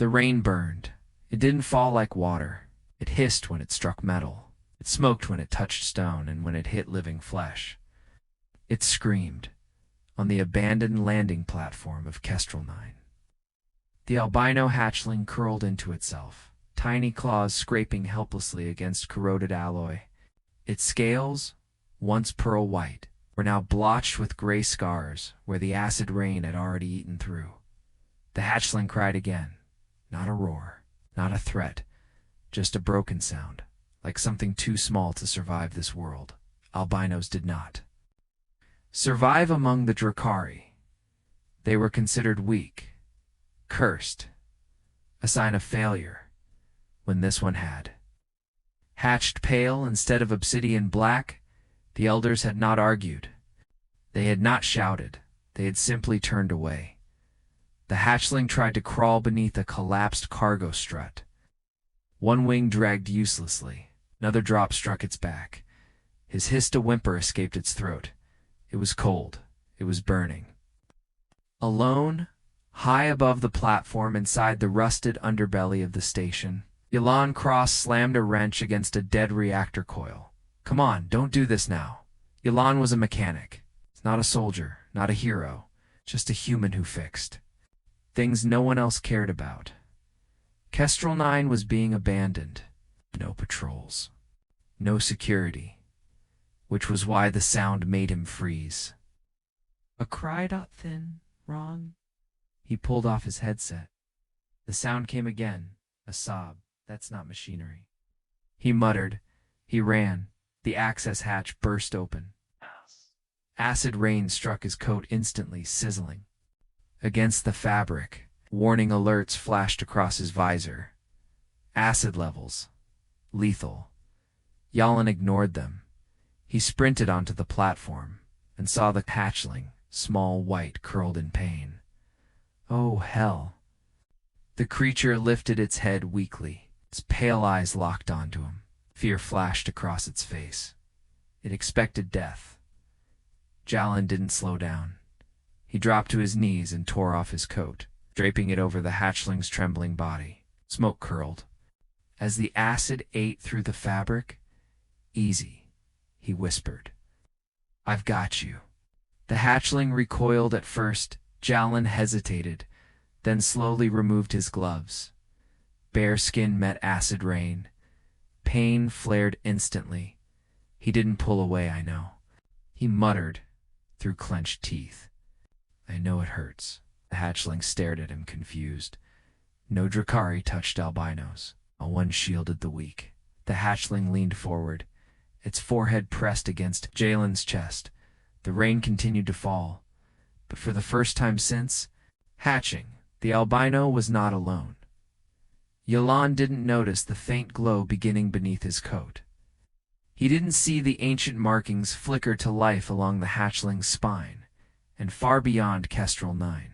The rain burned. It didn't fall like water. It hissed when it struck metal. It smoked when it touched stone and when it hit living flesh. It screamed on the abandoned landing platform of Kestrel 9. The albino hatchling curled into itself, tiny claws scraping helplessly against corroded alloy. Its scales, once pearl white, were now blotched with gray scars where the acid rain had already eaten through. The hatchling cried again. Not a roar, not a threat, just a broken sound, like something too small to survive this world. Albinos did not survive among the Drakari. They were considered weak, cursed, a sign of failure, when this one had. Hatched pale instead of obsidian black, the elders had not argued. They had not shouted. They had simply turned away. The hatchling tried to crawl beneath a collapsed cargo strut. One wing dragged uselessly. Another drop struck its back. His hissed a whimper escaped its throat. It was cold. It was burning. Alone, high above the platform inside the rusted underbelly of the station, Jalen Cross slammed a wrench against a dead reactor coil. Come on, don't do this now. Elon was a mechanic. Not a soldier, not a hero, just a human who fixed things no one else cared about. Kestrel 9 was being abandoned. No patrols. No security. Which was why the sound made him freeze. A cry thin, Ron. He pulled off his headset. The sound came again, a sob. That's not machinery. He muttered. He ran. The access hatch burst open. Acid rain struck his coat instantly, sizzling against the fabric. Warning alerts flashed across his visor. Acid levels. Lethal. Jalen ignored them. He sprinted onto the platform and saw the hatchling, small, white, curled in pain. Oh, hell. The creature lifted its head weakly. Its pale eyes locked onto him. Fear flashed across its face. It expected death. Jalen didn't slow down. He dropped to his knees and tore off his coat, draping it over the hatchling's trembling body. Smoke curled. As the acid ate through the fabric, "Easy," he whispered. "I've got you." The hatchling recoiled at first. Jalen hesitated, then slowly removed his gloves. Bare skin met acid rain. Pain flared instantly. He didn't pull away, I know. He muttered through clenched teeth. "I know it hurts." The hatchling stared at him, confused. No Drakari touched albinos. One shielded the weak. The hatchling leaned forward, its forehead pressed against Jalen's chest. The rain continued to fall, but for the first time since hatching, the albino was not alone. Elon didn't notice the faint glow beginning beneath his coat. He didn't see the ancient markings flicker to life along the hatchling's spine, and far beyond Kestrel 9.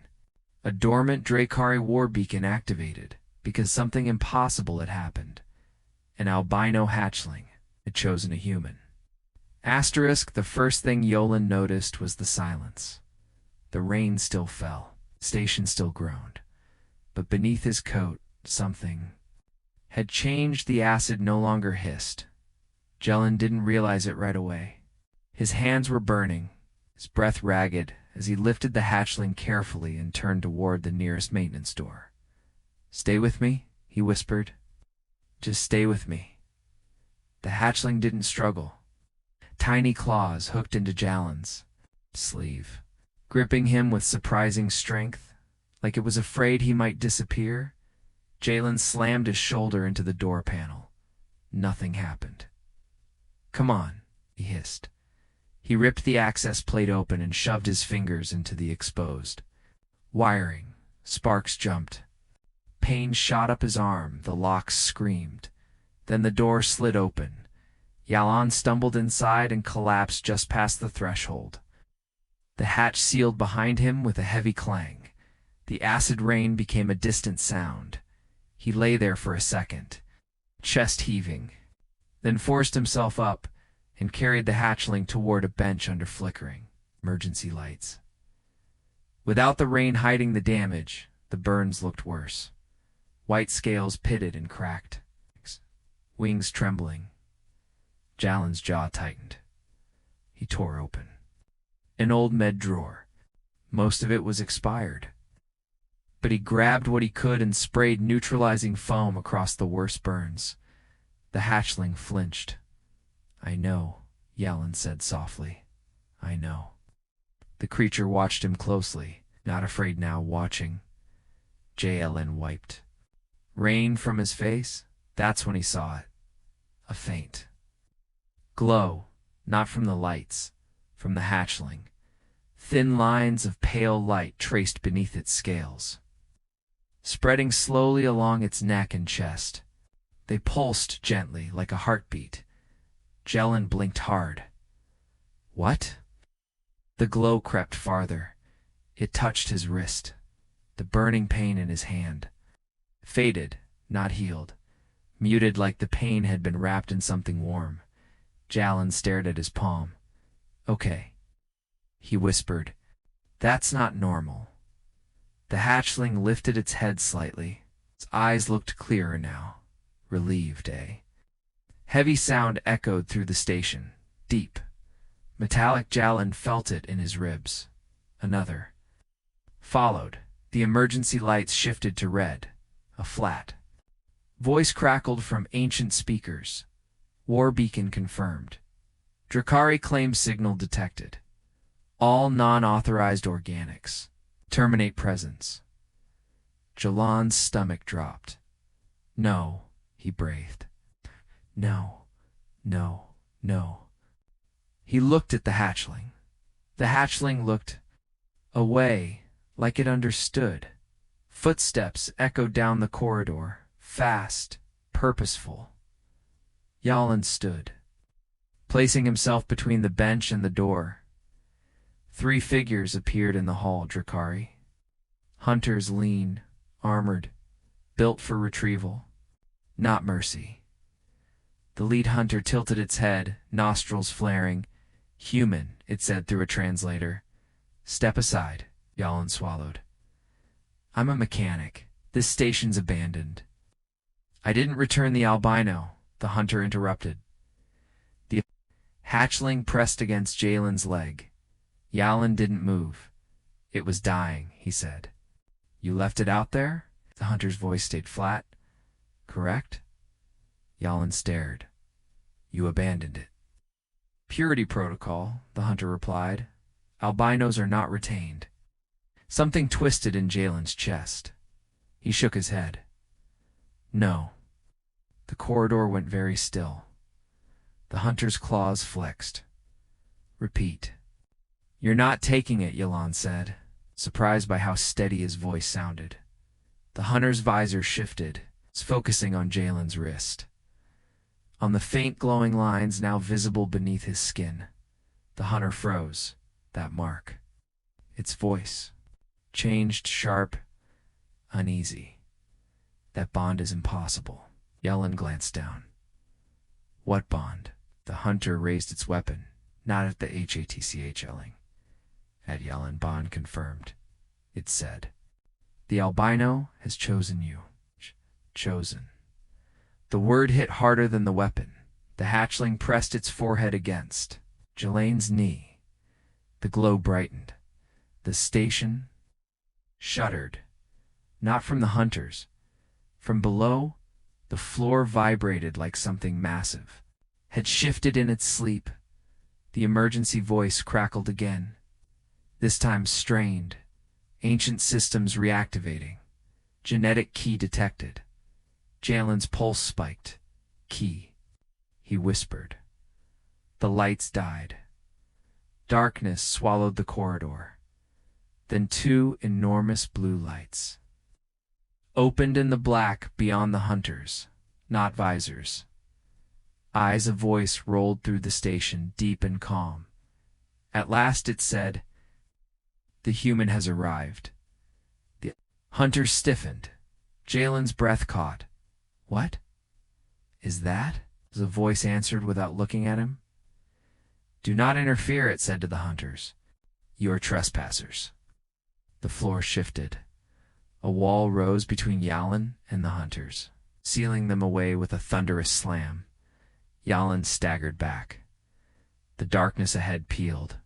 A dormant Drakari war beacon activated, because something impossible had happened. An albino hatchling had chosen a human. The first thing Jalen noticed was the silence. The rain still fell, the station still groaned, but beneath his coat, something had changed. The acid no longer hissed. Jalen didn't realize it right away. His hands were burning, his breath ragged, as he lifted the hatchling carefully and turned toward the nearest maintenance door. "Stay with me," he whispered. "Just stay with me." The hatchling didn't struggle. Tiny claws hooked into Jalen's sleeve, gripping him with surprising strength, like it was afraid he might disappear. Jalen slammed his shoulder into the door panel. Nothing happened. "Come on," he hissed. He ripped the access plate open and shoved his fingers into the exposed wiring. Sparks jumped. Pain shot up his arm. The locks screamed. Then the door slid open. Jalen stumbled inside and collapsed just past the threshold. The hatch sealed behind him with a heavy clang. The acid rain became a distant sound. He lay there for a second, chest heaving, then forced himself up and carried the hatchling toward a bench under flickering emergency lights. Without the rain hiding the damage, the burns looked worse. White scales pitted and cracked, wings trembling. Jalen's jaw tightened. He tore open an old med drawer. Most of it was expired. But he grabbed what he could and sprayed neutralizing foam across the worst burns. The hatchling flinched. "I know," Jalen said softly. "I know." The creature watched him closely, not afraid now, watching. Jalen wiped rain from his face. That's when he saw it. A faint glow, not from the lights, from the hatchling. Thin lines of pale light traced beneath its scales, spreading slowly along its neck and chest. They pulsed gently, like a heartbeat. Jelen blinked hard. "What?" The glow crept farther. It touched his wrist. The burning pain in his hand faded, not healed, muted like the pain had been wrapped in something warm. Jalen stared at his palm. "Okay," he whispered. "That's not normal." The hatchling lifted its head slightly. Its eyes looked clearer now. Relieved, eh? Heavy sound echoed through the station. Deep. Metallic. Jalen felt it in his ribs. Another followed. The emergency lights shifted to red. A flat voice crackled from ancient speakers. "War beacon confirmed. Drakari claim signal detected. All non-authorized organics. Terminate presence." Jalen's stomach dropped. "No," he breathed. "No, no, no." He looked at the hatchling. The hatchling looked away, like it understood. Footsteps echoed down the corridor, fast, purposeful. Jalen stood, placing himself between the bench and the door. 3 figures appeared in the hall. Drakari. Hunters, lean, armored, built for retrieval, not mercy. The lead hunter tilted its head, nostrils flaring. "Human," it said through a translator. "Step aside," Jalen swallowed. "I'm a mechanic. This station's abandoned." "I didn't return the albino," the hunter interrupted. The hatchling pressed against Jalen's leg. Jalen didn't move. "It was dying," he said. "You left it out there?" The hunter's voice stayed flat. "Correct?" Jalen stared. "You abandoned it." "Purity protocol," the hunter replied. "Albinos are not retained." Something twisted in Jalen's chest. He shook his head. "No." The corridor went very still. The hunter's claws flexed. "Repeat." "You're not taking it," Elon said, surprised by how steady his voice sounded. The hunter's visor shifted, focusing on Jalen's wrist. On the faint glowing lines now visible beneath his skin, the hunter froze. That mark. Its voice changed, sharp, uneasy. "That bond is impossible." Jelen glanced down. "What bond?" The hunter raised its weapon, not at the HATCHling. At Jelen. "Bond confirmed," it said. "The albino has chosen you." Chosen. The word hit harder than the weapon. The hatchling pressed its forehead against Jalen's knee. The glow brightened. The station shuddered. Not from the hunters. From below, the floor vibrated like something massive had shifted in its sleep. The emergency voice crackled again, this time strained. Ancient systems reactivating. Genetic key detected. Jalen's pulse spiked. "Key," he whispered. The lights died. Darkness swallowed the corridor. Then 2 enormous blue lights opened in the black beyond the hunters, not visors. Eyes. A voice rolled through the station, deep and calm. At last it said, "The human has arrived." The hunter stiffened. Jalen's breath caught. "What is that?" The voice answered without looking at him. "Do not interfere," it said to the hunters. "You are trespassers." The floor shifted. A wall rose between Yalen and the hunters, sealing them away with a thunderous slam. Yalen staggered back. The darkness ahead peeled,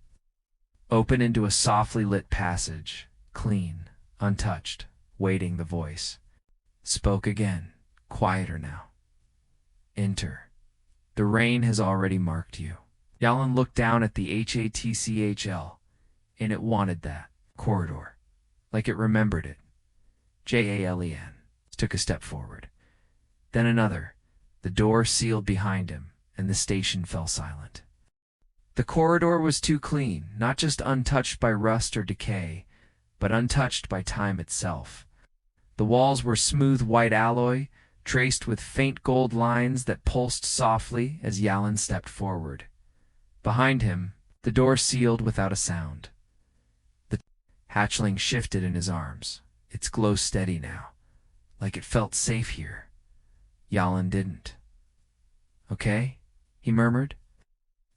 open into a softly lit passage, clean, untouched, waiting. The voice spoke again, quieter now. Enter. The rain has already marked you. Yalen looked down at the HATCHL, and it wanted that corridor, like it remembered it. Jalen took a step forward. Then another. The door sealed behind him, and the station fell silent. The corridor was too clean, not just untouched by rust or decay, but untouched by time itself. The walls were smooth white alloy, traced with faint gold lines that pulsed softly as Yalen stepped forward. Behind him, the door sealed without a sound. The hatchling shifted in his arms, its glow steady now, like it felt safe here. Yalen didn't. "Okay," he murmured.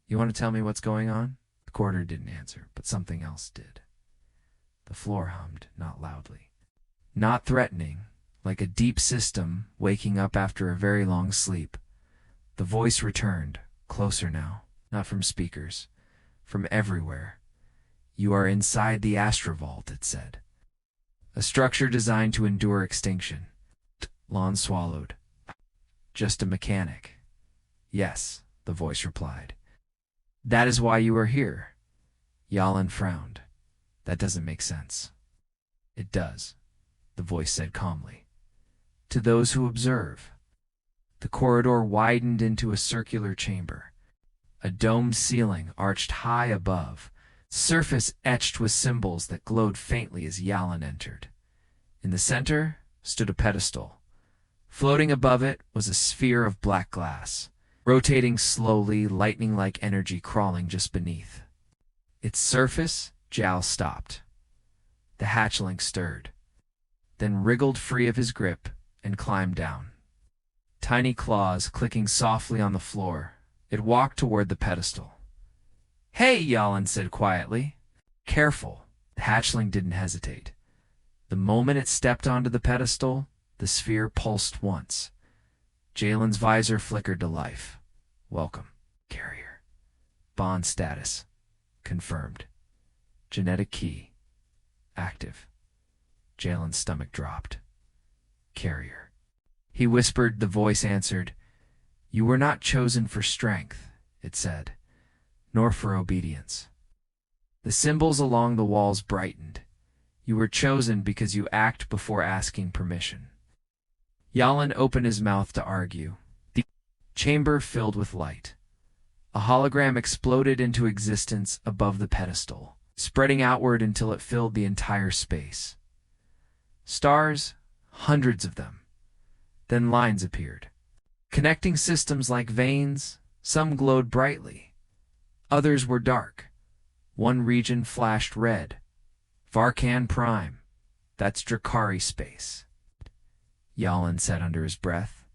"You want to tell me what's going on?" The corridor didn't answer, but something else did. The floor hummed, not loudly, not threatening, like a deep system waking up after a very long sleep. The voice returned, closer now, not from speakers, from everywhere. "You are inside the Astrovault," it said. "A structure designed to endure extinction." Lon swallowed. "Just a mechanic." "Yes," the voice replied. "That is why you are here." Yalen frowned. "That doesn't make sense." "It does," the voice said calmly. "To those who observe." The corridor widened into a circular chamber. A domed ceiling arched high above, surface etched with symbols that glowed faintly as Yalen entered. In the center stood a pedestal. Floating above it was a sphere of black glass, rotating slowly, lightning-like energy crawling just beneath. Its surface, Jal stopped. The hatchling stirred, then wriggled free of his grip and climbed down. Tiny claws clicking softly on the floor, it walked toward the pedestal. "Hey," Yalen said quietly. "Careful." The hatchling didn't hesitate. The moment it stepped onto the pedestal, the sphere pulsed once. Jalen's visor flickered to life. "Welcome, carrier." "Bond status confirmed. Genetic key active." Jalen's stomach dropped. "Carrier." He whispered. The voice answered. "You were not chosen for strength," it said, "nor for obedience." The symbols along the walls brightened. "You were chosen because you act before asking permission." Yalen opened his mouth to argue. The chamber filled with light. A hologram exploded into existence above the pedestal, spreading outward until it filled the entire space. Stars, hundreds of them. Then lines appeared, connecting systems like veins. Some glowed brightly. Others were dark. One region flashed red. Varkan Prime. "That's Drakari space," Yalen said under his breath.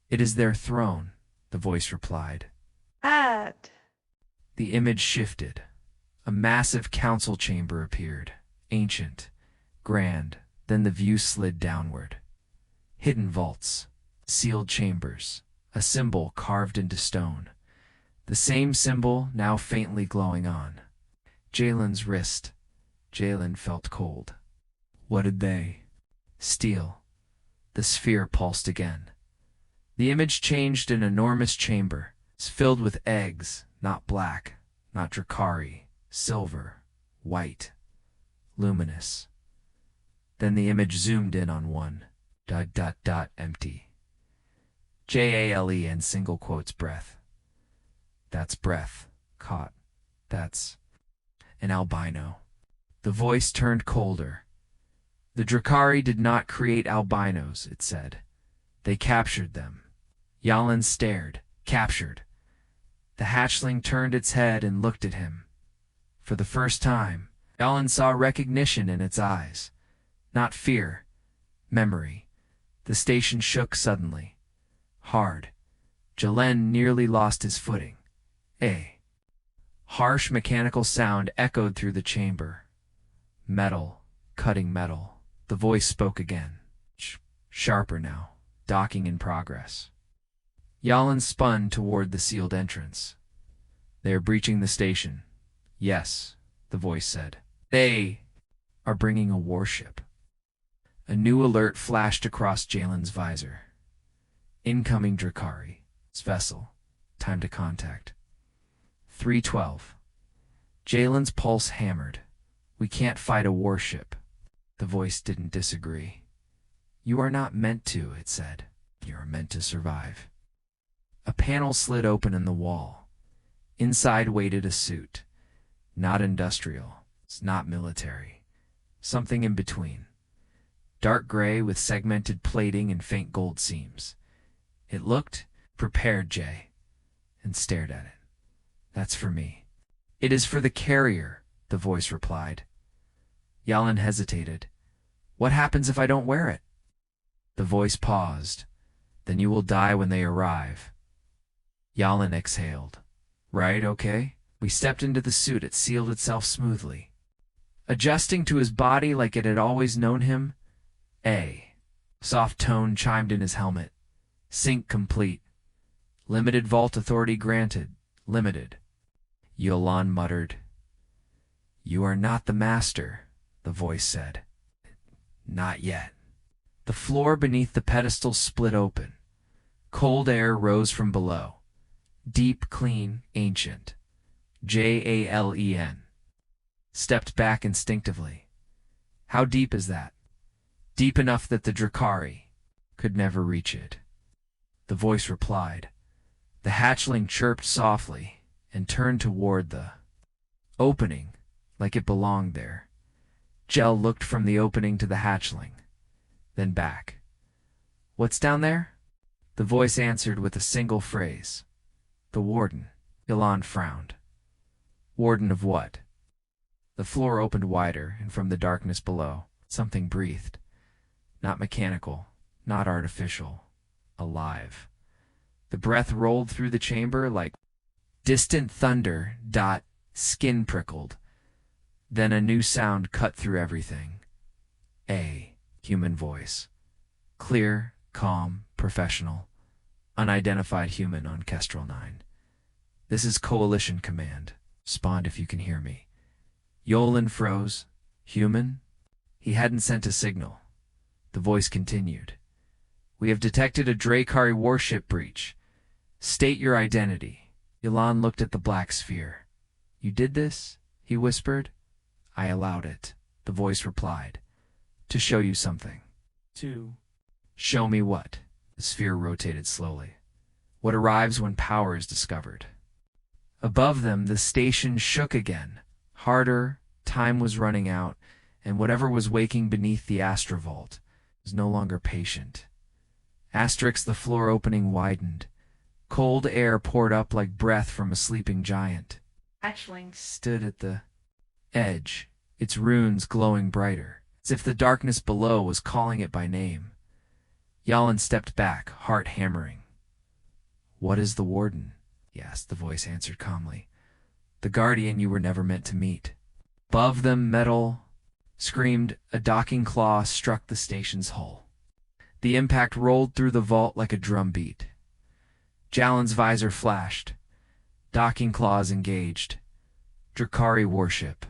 "It is their throne," the voice replied. Add. The image shifted. A massive council chamber appeared, ancient, grand. Then the view slid downward. Hidden vaults, sealed chambers, a symbol carved into stone. The same symbol now faintly glowing on Jalen's wrist. Jalen felt cold. What did they steal? The sphere pulsed again. The image changed an enormous chamber, filled with eggs, not black, not Drakari, silver, white, luminous. Then the image zoomed in on one. ... empty. JALE single quotes breath. "That's breath. Caught. That's an albino." The voice turned colder. "The Drakari did not create albinos," it said. "They captured them." Yalen stared. Captured. The hatchling turned its head and looked at him. For the first time, Yalen saw recognition in its eyes. Not fear. Memory. The station shook suddenly. Hard. Jalen nearly lost his footing. A harsh mechanical sound echoed through the chamber. Metal, cutting metal, The voice spoke again, sharper now, docking in progress. Yalen spun toward the sealed entrance. They are breaching the station. Yes, the voice said. They are bringing a warship. A new alert flashed across Jalen's visor. Incoming Drakari. Vessel. Time to contact. 3:12. Jalen's pulse hammered. We can't fight a warship. The voice didn't disagree. You are not meant to, it said. You are meant to survive. A panel slid open in the wall. Inside waited a suit. Not industrial. It's not military. Something in between. Dark gray with segmented plating and faint gold seams. It looked prepared, Jay, and stared at it. That's for me. It is for the carrier, the voice replied. Yalen hesitated. What happens if I don't wear it? The voice paused. Then you will die when they arrive. Yalen exhaled. Right, okay. We stepped into the suit. It sealed itself smoothly. Adjusting to his body like it had always known him, a soft tone chimed in his helmet. Sync complete. Limited vault authority granted. Limited. Elon muttered. You are not the master, the voice said. Not yet. The floor beneath the pedestal split open. Cold air rose from below. Deep, clean, ancient. Jalen. Stepped back instinctively. How deep is that? Deep enough that the Drakari could never reach it. The voice replied. The hatchling chirped softly and turned toward the opening, like it belonged there. Jel looked from the opening to the hatchling, then back. What's down there? The voice answered with a single phrase. The warden. Elon frowned. Warden of what? The floor opened wider, and from the darkness below, something breathed. Not mechanical, not artificial, alive. The breath rolled through the chamber like distant thunder. Skin prickled. Then a new sound cut through everything. A human voice. Clear, calm, professional. Unidentified human on Kestrel 9. This is Coalition Command. Respond if you can hear me. Yolan froze. Human? He hadn't sent a signal. The voice continued. We have detected a Drakari warship breach. State your identity. Elon looked at the black sphere. You did this? He whispered. I allowed it, the voice replied. To show you something. To show me what? The sphere rotated slowly. What arrives when power is discovered. Above them, the station shook again. Harder, time was running out, and whatever was waking beneath the Astrovault was no longer patient. The floor opening widened. Cold air poured up like breath from a sleeping giant. Hatchling Stood at the edge, its runes glowing brighter, as if the darkness below was calling it by name. Yalen stepped back, heart hammering. What is the warden? He asked. The voice answered calmly. The guardian you were never meant to meet. Above them, metal screamed. A docking claw struck the station's hull. The impact rolled through the vault like a drumbeat. Jalen's visor flashed. Docking claws engaged. Drakari warship.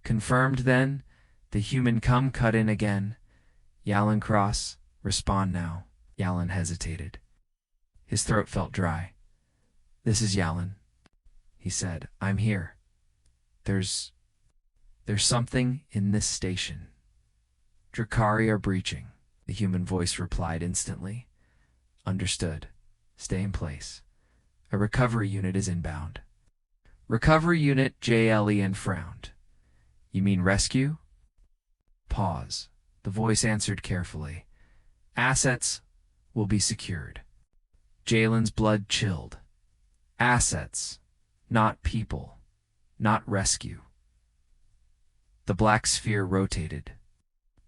Confirmed then, the human cut in again. Jalen Cross, respond now. Yalen hesitated. His throat felt dry. This is Yalen, he said. I'm here. There's something in this station. Drakari are breaching, the human voice replied instantly. Understood. Stay in place. A recovery unit is inbound. Recovery unit. Jalen frowned. You mean rescue? Pause. The voice answered carefully. Assets will be secured. Jalen's blood chilled. Assets, not people, not rescue. The black sphere rotated.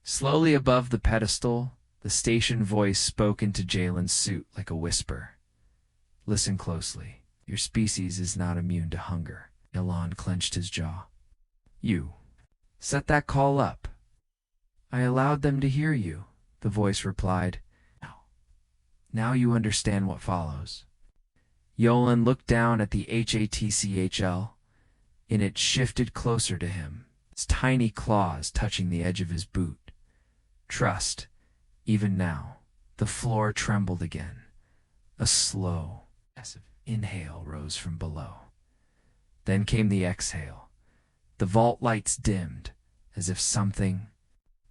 Slowly above the pedestal, the station voice spoke into Jalen's suit like a whisper. Listen closely. Your species is not immune to hunger. Elon clenched his jaw. You set that call up. I allowed them to hear you, the voice replied. Now you understand what follows. Yolan looked down at the HATCHL, and it shifted closer to him, its tiny claws touching the edge of his boot. Trust, even now. The floor trembled again. A slow, massive inhale rose from below. Then came the exhale. The vault lights dimmed, as if something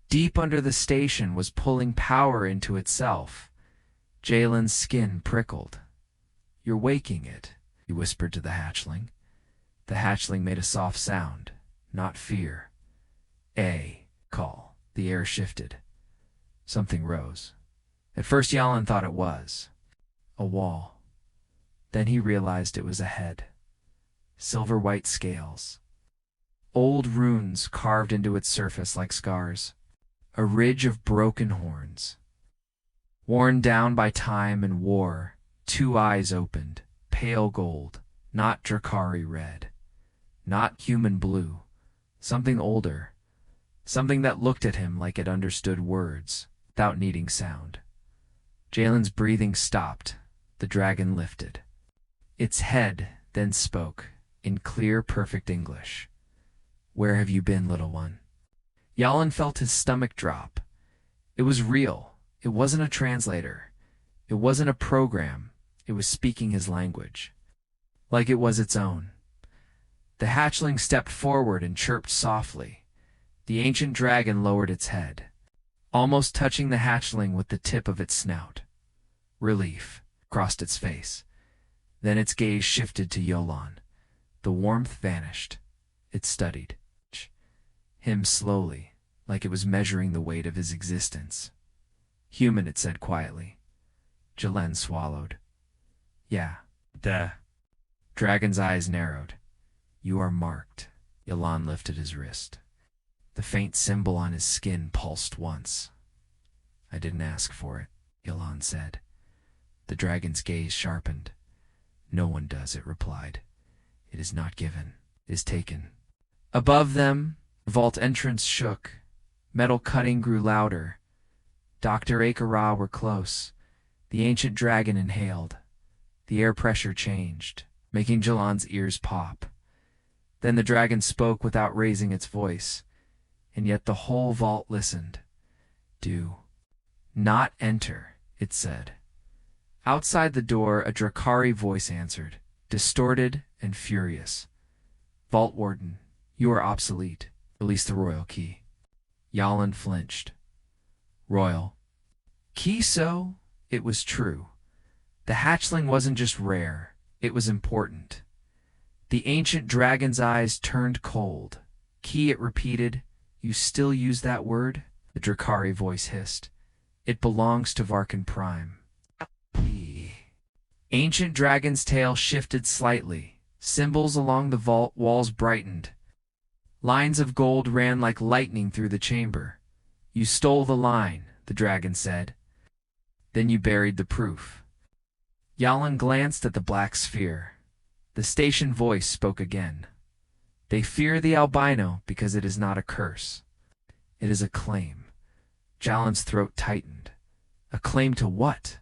deep under the station was pulling power into itself. Jalen's skin prickled. You're waking it, he whispered to the hatchling. The hatchling made a soft sound, not fear. A call. The air shifted. Something rose. At first Jalen thought it was a wall. Then he realized it was a head. Silver-white scales. Old runes carved into its surface like scars. A ridge of broken horns. Worn down by time and war, 2 eyes opened, pale gold, not Drakari red. Not human blue. Something older. Something that looked at him like it understood words, without needing sound. Jalen's breathing stopped. The dragon lifted. Its head then spoke, in clear, perfect English. Where have you been, little one? Jalen felt his stomach drop. It was real. It wasn't a translator. It wasn't a program. It was speaking his language. Like it was its own. The hatchling stepped forward and chirped softly. The ancient dragon lowered its head, almost touching the hatchling with the tip of its snout. Relief crossed its face. Then its gaze shifted to Yolan. The warmth vanished. It studied him slowly, like it was measuring the weight of his existence. Human, it said quietly. Jalen swallowed. Yeah. The dragon's eyes narrowed. You are marked. Elon lifted his wrist. The faint symbol on his skin pulsed once. I didn't ask for it, Elon said. The dragon's gaze sharpened. No one does, it replied. It is not given. It is taken. Above them, the vault entrance shook. Metal cutting grew louder. Dr. Akara were close. The ancient dragon inhaled. The air pressure changed, making Jalen's ears pop. Then the dragon spoke without raising its voice, and yet the whole vault listened. Do not enter, it said. Outside the door, a Drakari voice answered, distorted and furious. Vault Warden, you are obsolete. Release the royal key. Jalen flinched. Royal key, so? It was true. The hatchling wasn't just rare, it was important. The ancient dragon's eyes turned cold. Key, it repeated. You still use that word? The Drakari voice hissed. It belongs to Varkan Prime. The ancient dragon's tail shifted slightly. Symbols along the vault walls brightened. Lines of gold ran like lightning through the chamber. You stole the line, the dragon said. Then you buried the proof. Jalen glanced at the black sphere. The station voice spoke again. They fear the albino because it is not a curse. It is a claim. Jalen's throat tightened. A claim to what?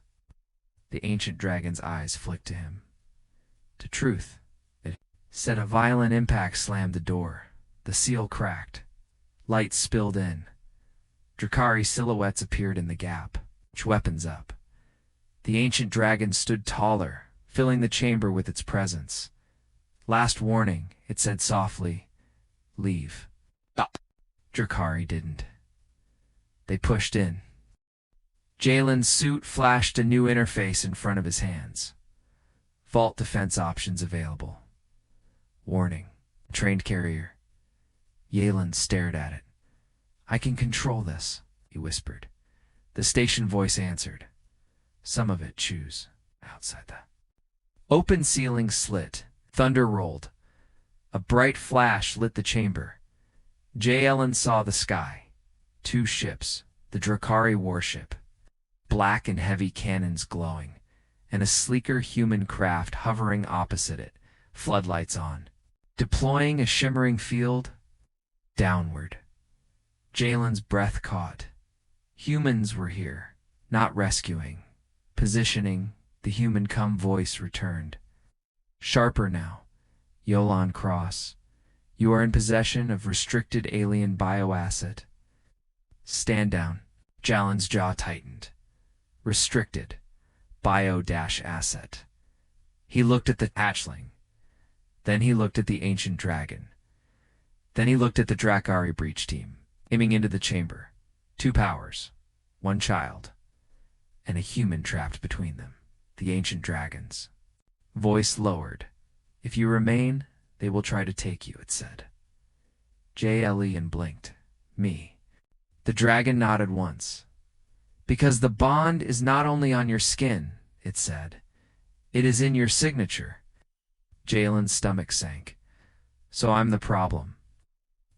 The ancient dragon's eyes flicked to him. To truth, it said. A violent impact slammed the door. The seal cracked. Light spilled in. Drakari silhouettes appeared in the gap. Weapons up. The ancient dragon stood taller, filling the chamber with its presence. Last warning, it said softly. Leave. Drakari didn't. They pushed in. Jalen's suit flashed a new interface in front of his hands. Vault defense options available. Warning. Trained carrier. Jalen stared at it. I can control this, he whispered. The station voice answered. Some of it choose. Outside the open ceiling slit. Thunder rolled. A bright flash lit the chamber. Jalen saw the sky. 2 ships. The Drakari warship. Black and heavy cannons glowing. And a sleeker human craft hovering opposite it. Floodlights on. Deploying a shimmering field. Downward. Jalen's breath caught. Humans were here, not rescuing. Positioning, the human come voice returned. Sharper now. Jalen Cross. You are in possession of restricted alien bioasset. Stand down. Jalen's jaw tightened. Restricted. Bio-asset. He looked at the hatchling. Then he looked at the ancient dragon. Then he looked at the Drakari breach team, aiming into the chamber. 2 powers, 1 child, and a human trapped between them. The ancient dragons. Voice lowered. If you remain, they will try to take you, it said. Jalen blinked. Me. The dragon nodded once. Because the bond is not only on your skin, it said. It is in your signature. Jalen's stomach sank. So I'm the problem.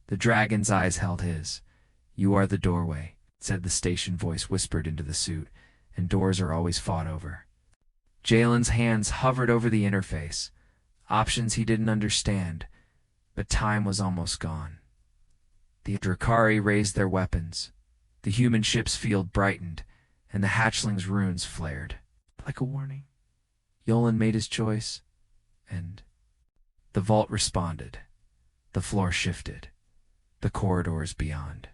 The dragon's eyes held his. You are the doorway, said the station voice whispered into the suit, and doors are always fought over. Jalen's hands hovered over the interface. Options he didn't understand, but time was almost gone. The Drakari raised their weapons. The human ship's field brightened, and the hatchling's runes flared. Like a warning. Jalen made his choice, and the vault responded. The floor shifted. The corridors beyond.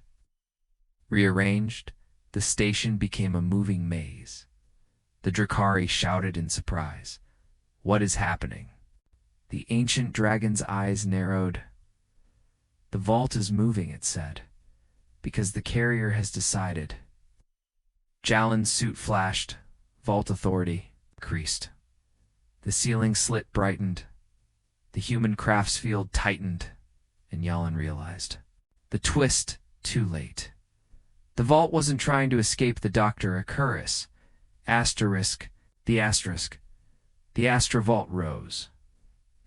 Rearranged, the station became a moving maze. The Drakari shouted in surprise. What is happening? The ancient dragon's eyes narrowed. The vault is moving, it said, because the carrier has decided. Jalen's suit flashed. Vault authority increased. The ceiling slit brightened. The human crafts field tightened, and Jalen realized. The twist, too late. The vault wasn't trying to escape the Dr. Acuris. The Astrovault rose.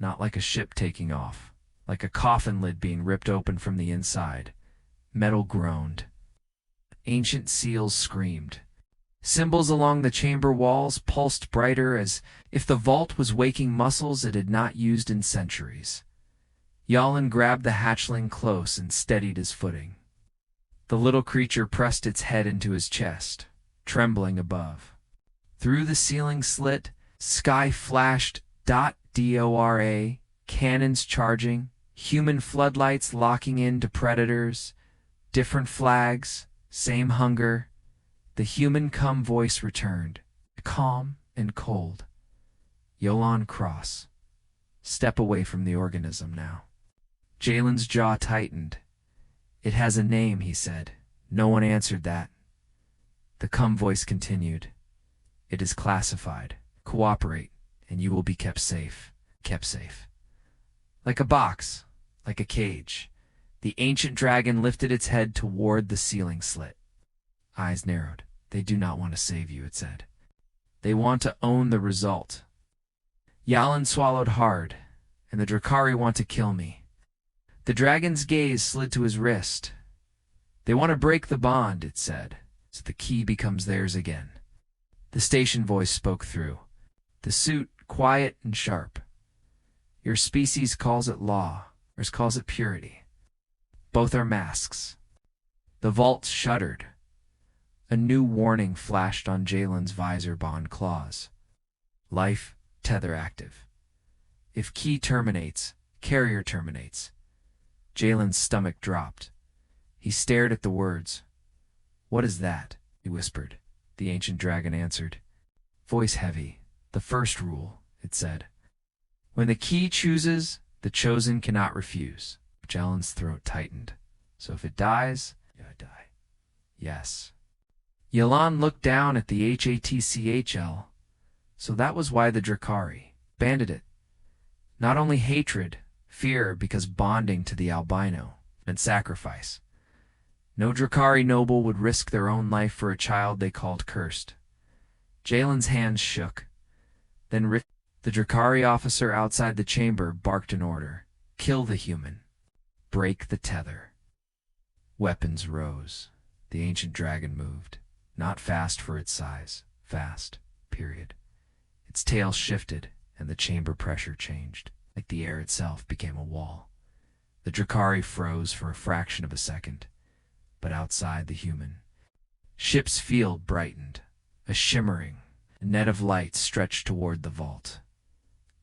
Not like a ship taking off, like a coffin lid being ripped open from the inside. Metal groaned. Ancient seals screamed. Symbols along the chamber walls pulsed brighter as if the vault was waking muscles it had not used in centuries. Jalen grabbed the hatchling close and steadied his footing. The little creature pressed its head into his chest, trembling above. Through the ceiling slit, sky flashed. DORA, cannons charging, human floodlights locking into predators, different flags, same hunger. The human come voice returned, calm and cold. Jalen Cross. Step away from the organism now. Jalen's jaw tightened. It has a name, he said. No one answered that. The come voice continued. It is classified. Cooperate, and you will be kept safe. Kept safe. Like a box, like a cage. The ancient dragon lifted its head toward the ceiling slit. Eyes narrowed. They do not want to save you, it said. They want to own the result. Jalen swallowed hard, and the Drakari want to kill me. The dragon's gaze slid to his wrist. They want to break the bond, it said, so the key becomes theirs again. The station voice spoke through. The suit, quiet and sharp. Your species calls it law, ours calls it purity. Both are masks. The vault shuddered. A new warning flashed on Jalen's visor bond clause. Life, tether active. If key terminates, carrier terminates. Jalen's stomach dropped. He stared at the words. What is that? He whispered. The ancient dragon answered. Voice heavy. The first rule, it said. When the key chooses, the chosen cannot refuse. Jalen's throat tightened. So if it dies, I die. Yes. Elon looked down at the HATCHL. So that was why the Drakari banded it. Not only hatred, fear because bonding to the albino meant sacrifice. No Drakari noble would risk their own life for a child they called cursed. Jalen's hands shook. Then the Drakari officer outside the chamber barked an order. Kill the human. Break the tether. Weapons rose. The ancient dragon moved. Not fast for its size. Fast. Period. Its tail shifted, and the chamber pressure changed. Like the air itself became a wall. The Drakari froze for a fraction of a second. but outside the human. Ship's field brightened, a shimmering net of light stretched toward the vault.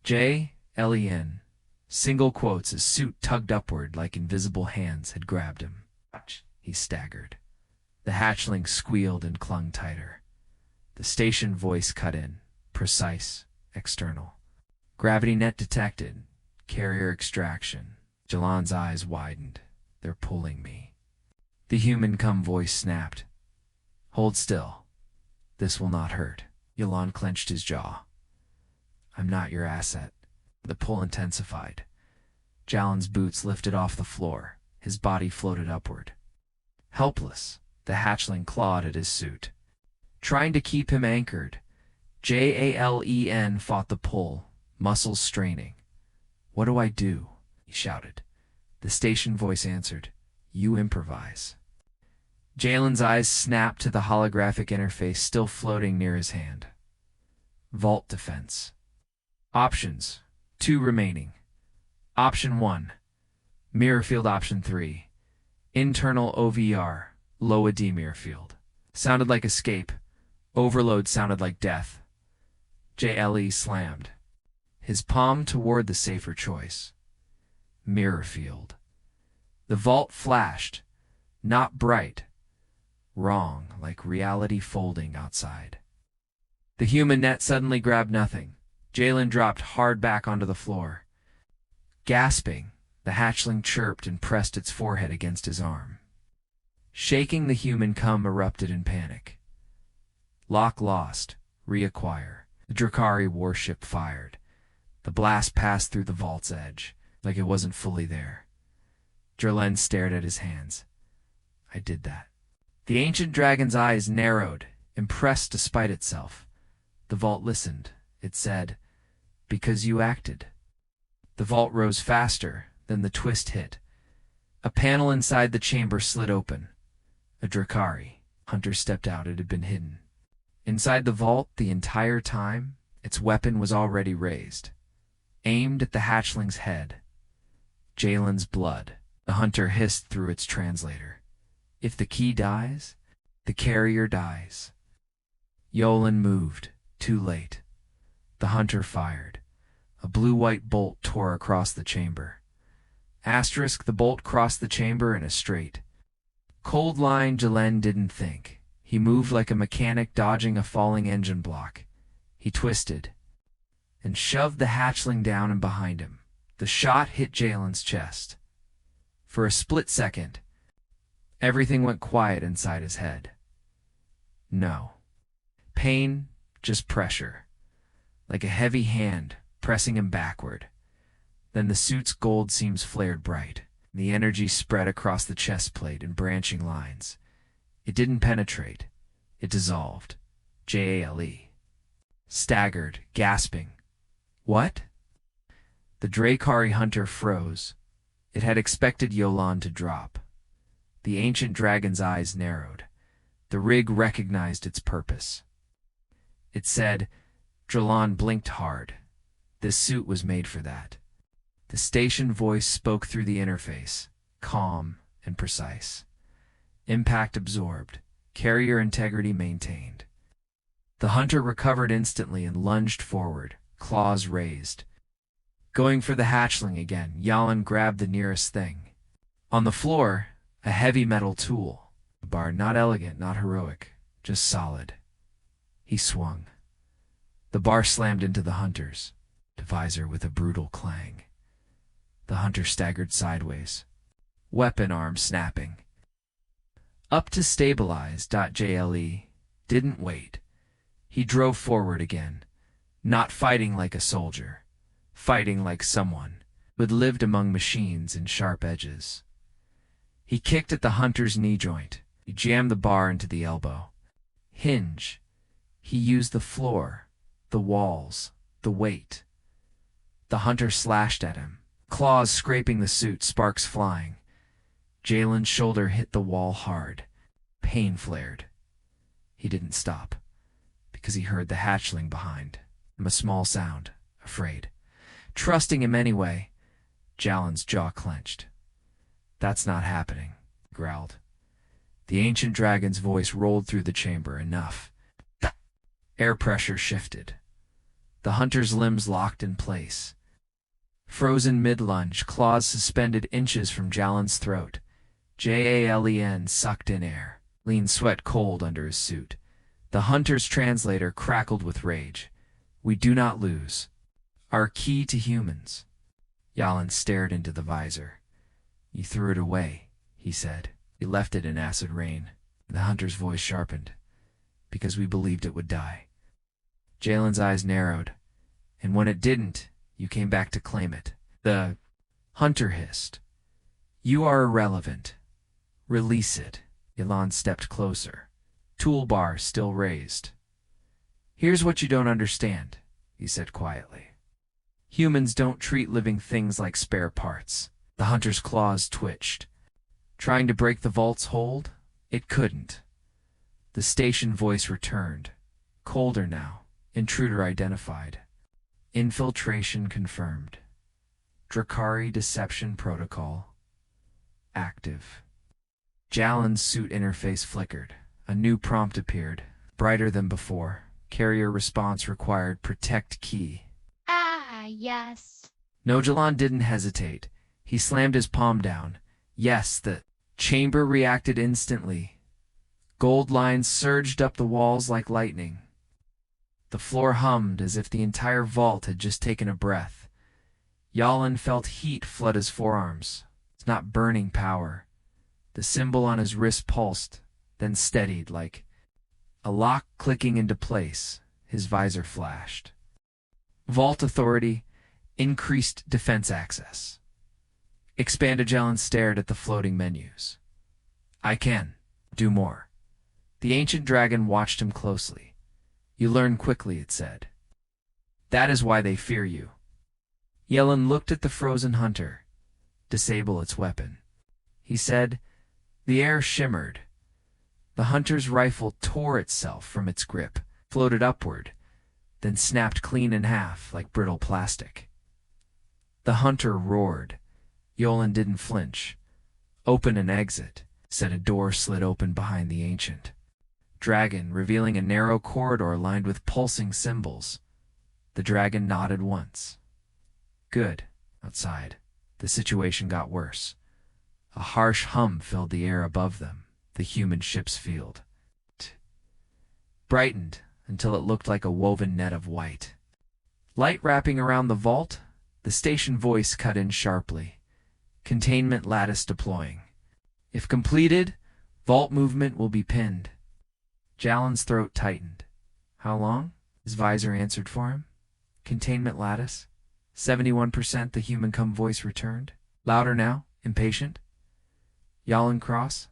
Jen, single quotes as suit tugged upward like invisible hands had grabbed him. He staggered. The hatchling squealed and clung tighter. The station voice cut in, precise, external. Gravity net detected. Carrier extraction. Jalan's eyes widened. They're pulling me. The human voice snapped. Hold still. This will not hurt. Elon clenched his jaw. I'm not your asset. The pull intensified. Jalen's boots lifted off the floor. His body floated upward. Helpless, the hatchling clawed at his suit, trying to keep him anchored. Jalen fought the pull, muscles straining. What do I do? He shouted. The station voice answered, You improvise. Jalen's eyes snapped to the holographic interface still floating near his hand. Vault defense. Options. 2 remaining. Option 1. Mirror field. Option 3. Internal OVR. Low mirror field. Sounded like escape. Overload sounded like death. JLE slammed his palm toward the safer choice. Mirror field. The vault flashed. Not bright. Wrong, like reality folding outside. The human net suddenly grabbed nothing. Jalen dropped hard back onto the floor. Gasping, the hatchling chirped and pressed its forehead against his arm. Shaking, the human erupted in panic. Lock lost. Reacquire. The Drakari warship fired. The blast passed through the vault's edge, like it wasn't fully there. Jalen stared at his hands. I did that. The ancient dragon's eyes narrowed, impressed despite itself. The vault listened. It said, Because you acted. The vault rose faster, then the twist hit. A panel inside the chamber slid open. A Drakari hunter stepped out. It had been hidden. Inside the vault the entire time, its weapon was already raised, aimed at the hatchling's head. Jalen's blood. The hunter hissed through its translator. If the key dies, the carrier dies. Yolan moved. Too late. The hunter fired. A blue-white bolt tore across the chamber. The bolt crossed the chamber in a straight, cold line. Jalen didn't think. He moved like a mechanic dodging a falling engine block. He twisted and shoved the hatchling down and behind him. The shot hit Jalen's chest. For a split second, everything went quiet inside his head. No pain, just pressure, like a heavy hand pressing him backward. Then the suit's gold seams flared bright. The energy spread across the chest plate in branching lines. It didn't penetrate. It dissolved. Jale staggered, gasping. What? The Drakari hunter froze. It had expected Yolan to drop. The ancient dragon's eyes narrowed. The rig recognized its purpose. It said, Jalen blinked hard. This suit was made for that. The station voice spoke through the interface, calm and precise. Impact absorbed. Carrier integrity maintained. The hunter recovered instantly and lunged forward, claws raised. Going for the hatchling again, Jalen grabbed the nearest thing. On the floor, a heavy metal tool. A bar not elegant, not heroic, just solid. He swung. The bar slammed into the hunter's visor with a brutal clang. The hunter staggered sideways, weapon arm snapping. Up to stabilize. Jle didn't wait. He drove forward again, not fighting like a soldier, fighting like someone who had lived among machines and sharp edges. He kicked at the hunter's knee joint. He jammed the bar into the elbow. Hinge. He used the floor, the walls, the weight. The hunter slashed at him, claws scraping the suit, sparks flying. Jalen's shoulder hit the wall hard. Pain flared. He didn't stop, because he heard the hatchling behind him, a small sound, afraid. Trusting him anyway. Jalen's jaw clenched. That's not happening, he growled. The ancient dragon's voice rolled through the chamber. Enough. Air pressure shifted. The hunter's limbs locked in place. Frozen mid-lunge, claws suspended inches from Jalen's throat. Jalen sucked in air. Lean sweat cold under his suit. The hunter's translator crackled with rage. We do not lose. Our key to humans. Jalen stared into the visor. You threw it away, he said. You left it in acid rain. The hunter's voice sharpened. Because we believed it would die. Jalen's eyes narrowed. And when it didn't, you came back to claim it. The hunter hissed. You are irrelevant. Release it. Elon stepped closer. Toolbar still raised. Here's what you don't understand, he said quietly. Humans don't treat living things like spare parts. The hunter's claws twitched. Trying to break the vault's hold? It couldn't. The station voice returned. Colder now. Intruder identified. Infiltration confirmed. Drakari deception protocol. Active. Jalen's suit interface flickered. A new prompt appeared, brighter than before. Carrier response required protect key. Ah, yes. Nojalan didn't hesitate. He slammed his palm down. Yes, the chamber reacted instantly. Gold lines surged up the walls like lightning. The floor hummed as if the entire vault had just taken a breath. Jalen felt heat flood his forearms. It's not burning power. The symbol on his wrist pulsed, then steadied like a lock clicking into place. His visor flashed. Vault authority, increased defense access. Expanded Jalen stared at the floating menus. I can do more. The ancient dragon watched him closely. You learn quickly, it said. That is why they fear you. Jalen looked at the frozen hunter. Disable its weapon. He said. The air shimmered. The hunter's rifle tore itself from its grip, floated upward, then snapped clean in half like brittle plastic. The hunter roared. Jalen didn't flinch. Open and exit, said. A door slid open behind the ancient dragon, revealing a narrow corridor lined with pulsing symbols. The dragon nodded once. Good. Outside, the situation got worse. A harsh hum filled the air above them, the human ship's field. Brightened until it looked like a woven net of white. Light wrapping around the vault, the station voice cut in sharply. Containment lattice deploying. If completed, vault movement will be pinned. Jalen's throat tightened. How long? His visor answered for him. Containment lattice. 71%, the human-come voice returned. Louder now, impatient. Jalen Cross,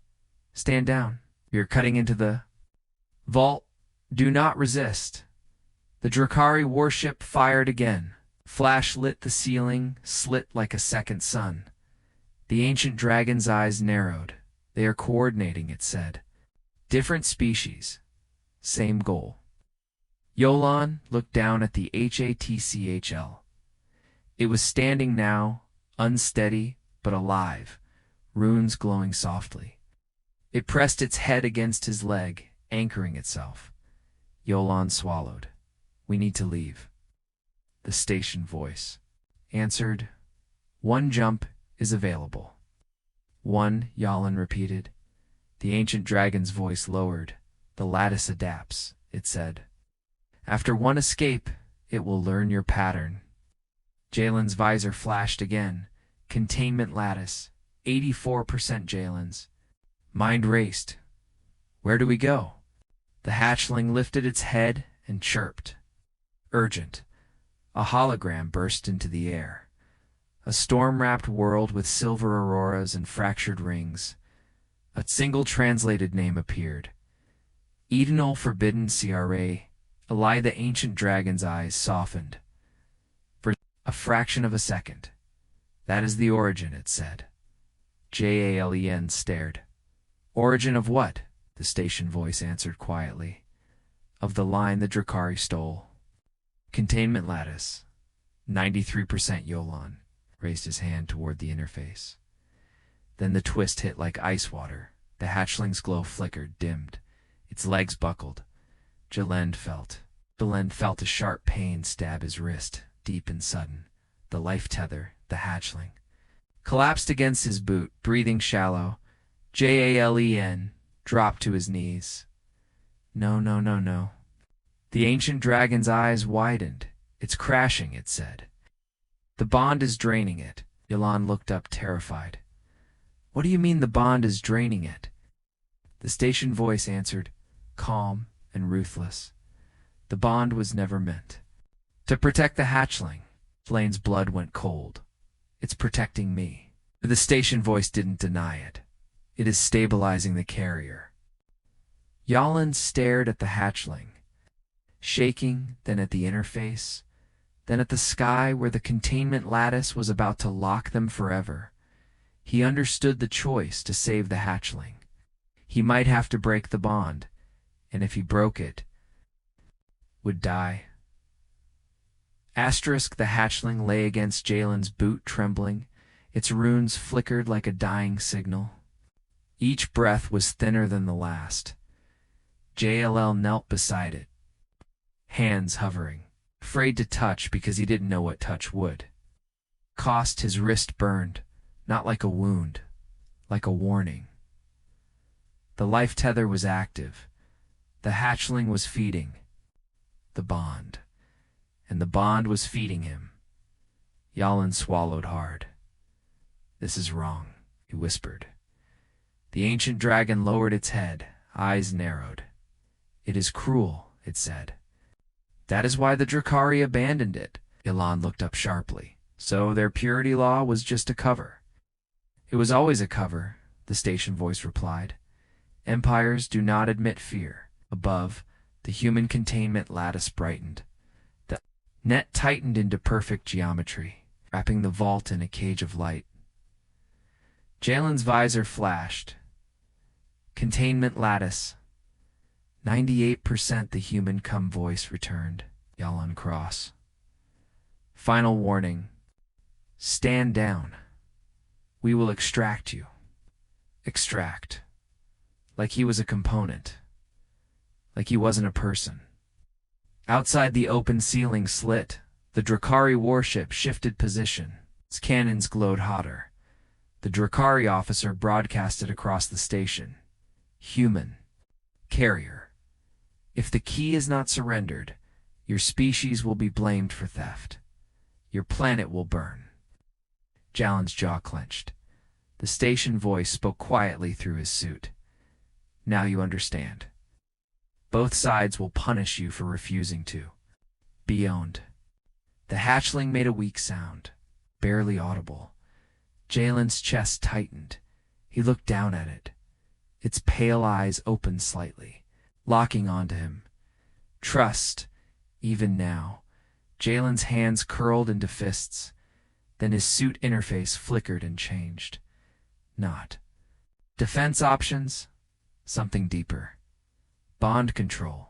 stand down. You're cutting into the vault. Do not resist. The Drakari warship fired again. Flash lit the ceiling, slit like a second sun. The ancient dragon's eyes narrowed. They are coordinating, it said. Different species. Same goal. Elon looked down at the HATCHL. It was standing now, unsteady but alive, runes glowing softly. It pressed its head against his leg, anchoring itself. Elon swallowed. We need to leave. The station voice answered. One jump is available. One, Elon repeated. The ancient dragon's voice lowered. The lattice adapts, it said. After one escape, it will learn your pattern. Jalen's visor flashed again. Containment lattice. 84% Jalen's. Mind raced. Where do we go? The hatchling lifted its head and chirped. Urgent. A hologram burst into the air. A storm-wrapped world with silver auroras and fractured rings. A single translated name appeared. Edenol forbidden CRA. Eli, the ancient dragon's eyes softened. For a fraction of a second. That is the origin, it said. Jalen stared. Origin of what? The station voice answered quietly. Of the line the Drakari stole. Containment lattice. 93% Elon raised his hand toward the interface. Then the twist hit like ice water. The hatchling's glow flickered, dimmed. Its legs buckled. Jalen felt a sharp pain stab his wrist, deep and sudden. The life tether, the hatchling, collapsed against his boot, breathing shallow. Jalen dropped to his knees. No, no, no, no. The ancient dragon's eyes widened. It's crashing, it said. The bond is draining it. Elon looked up, terrified. What do you mean the bond is draining it? The station voice answered, calm and ruthless. The bond was never meant to protect the hatchling. Blaine's blood went cold. It's protecting me. The station voice didn't deny it. It is stabilizing the carrier. Jalen stared at the hatchling, shaking, then at the interface, then at the sky where the containment lattice was about to lock them forever. He understood the choice to save the hatchling. He might have to break the bond, and if he broke it, would die. Asterisk, the hatchling lay against Jalen's boot, trembling. Its runes flickered like a dying signal. Each breath was thinner than the last. JLL knelt beside it, hands hovering, afraid to touch because he didn't know what touch would cost. His wrist burned, not like a wound, like a warning. The life tether was active. The hatchling was feeding the bond, and the bond was feeding him. Jalen swallowed hard. This is wrong, he whispered. The ancient dragon lowered its head, eyes narrowed. It is cruel, it said. That is why the Drakari abandoned it. Elon looked up sharply. So their purity law was just a cover. It was always a cover, the station voice replied. Empires do not admit fear. Above, the human containment lattice brightened. The net tightened into perfect geometry, wrapping the vault in a cage of light. Jalen's visor flashed. Containment lattice. 98% the human voice returned. Jalen Cross. Final warning. Stand down. We will extract you. Extract. Like he was a component. Like he wasn't a person. Outside the open ceiling slit, the Drakari warship shifted position. Its cannons glowed hotter. The Drakari officer broadcasted across the station. Human. Carrier. If the key is not surrendered, your species will be blamed for theft. Your planet will burn. Jalen's jaw clenched. The station voice spoke quietly through his suit. Now you understand. Both sides will punish you for refusing to be owned. The hatchling made a weak sound, barely audible. Jalen's chest tightened. He looked down at it. Its pale eyes opened slightly, locking onto him. Trust, even now. Jalen's hands curled into fists. Then his suit interface flickered and changed. Not defense options, something deeper. Bond control.